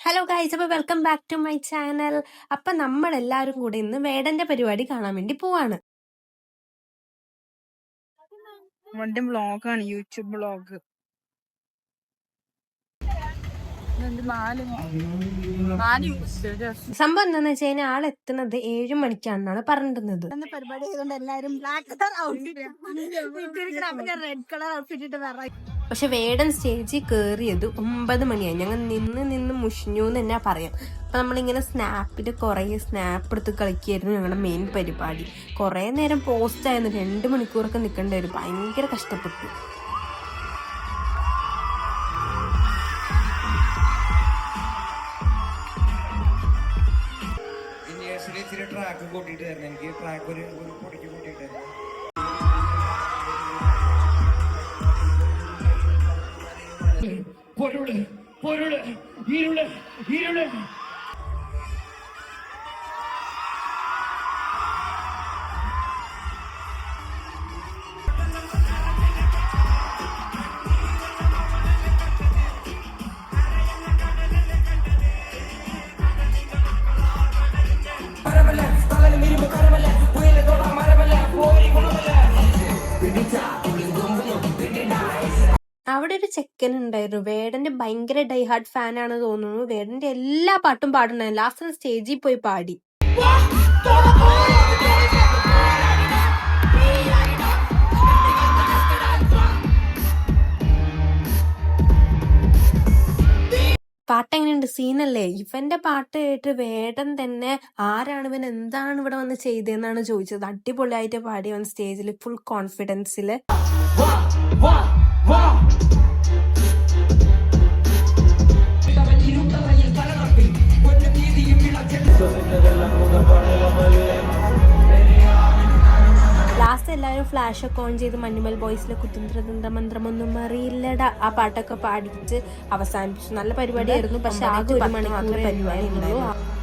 Hello guys, അപ്പോൾ welcome back to my channel. അപ്പം നമ്മളെല്ലാവരും കൂടെ ഇന്ന് വേടന്റെ പരിപാടി കാണാൻ വേണ്ടി പോവാണ്. വ്ളോഗാണ്, യൂട്യൂബ് വ്ളോഗ്. സംഭവം എന്താന്ന് വെച്ച് കഴിഞ്ഞാൽ ആളെത്തുന്നത് 7 മണിക്കാണെന്നാണ് പറഞ്ഞിരുന്നത്. പരിപാടി ആയതുകൊണ്ട് എല്ലാരും റെഡ് കളർ ഔട്ട്ഫിറ്റ് ഇട്ട് പക്ഷെ വേടൻ സ്റ്റേജിൽ കയറിയത് 9 മണിയായി. ഞങ്ങൾ നിന്ന് മുഷിഞ്ഞു എന്ന് തന്നെ പറയാം. അപ്പം നമ്മളിങ്ങനെ സ്നാപ്പിൽ കുറേ സ്നാപ്പ് എടുത്ത് കളിക്കുകയായിരുന്നു ഞങ്ങളുടെ മെയിൻ പരിപാടി. കുറേ നേരം പോസ്റ്റ് ആയിരുന്നു, 2 മണിക്കൂറൊക്കെ നിൽക്കേണ്ടി വരും. ഭയങ്കര കഷ്ടപ്പെട്ടു. ട്രാക്ക് കൂട്ടിയിട്ട് തരണം, എനിക്ക് ട്രാക്ക് ഒരു പൊടിക്ക് കൂട്ടിയിട്ട് തരണം. പൊരുള് പൊരുള് ഇരുള് ഇരുള് അവിടെ ഒരു ചെക്കൻ ഉണ്ടായിരുന്നു. വേടന്റെ ഭയങ്കര ഡൈഹാർഡ് ഫാനാണ് തോന്നുന്നു. വേടന്റെ എല്ലാ പാട്ടും പാടുണ്ടായിരുന്നു. ലാസ്റ്റ് സ്റ്റേജിൽ പോയി പാടി. പാട്ട് എങ്ങനെയുണ്ട്? സീനല്ലേ? ഇവന്റെ പാട്ട് കേട്ട് വേടൻ തന്നെ ആരാണ് ഇവൻ, എന്താണ് ഇവിടെ വന്ന് ചെയ്തതെന്നാണ് ചോദിച്ചത്. അടിപൊളിയായിട്ട് പാടി അവൻ സ്റ്റേജിൽ ഫുൾ കോൺഫിഡൻസില്. ലാസ്റ്റ് എല്ലാവരും ഫ്ലാഷ് ഒക്കെ ഓൺ ചെയ്ത് മഞ്ഞുമൽ ബോയ്സിലെ കുത്തുന്ത്രതന്ത്ര മന്ത്രമൊന്നും അറിയില്ലടാ ആ പാട്ടൊക്കെ പാടിച്ച് അവസാനിപ്പിച്ചു. നല്ല പരിപാടിയായിരുന്നു. പക്ഷെ ആകെ 1 മണിക്കൂർ പരിപാടി ഉണ്ടായിരുന്നു.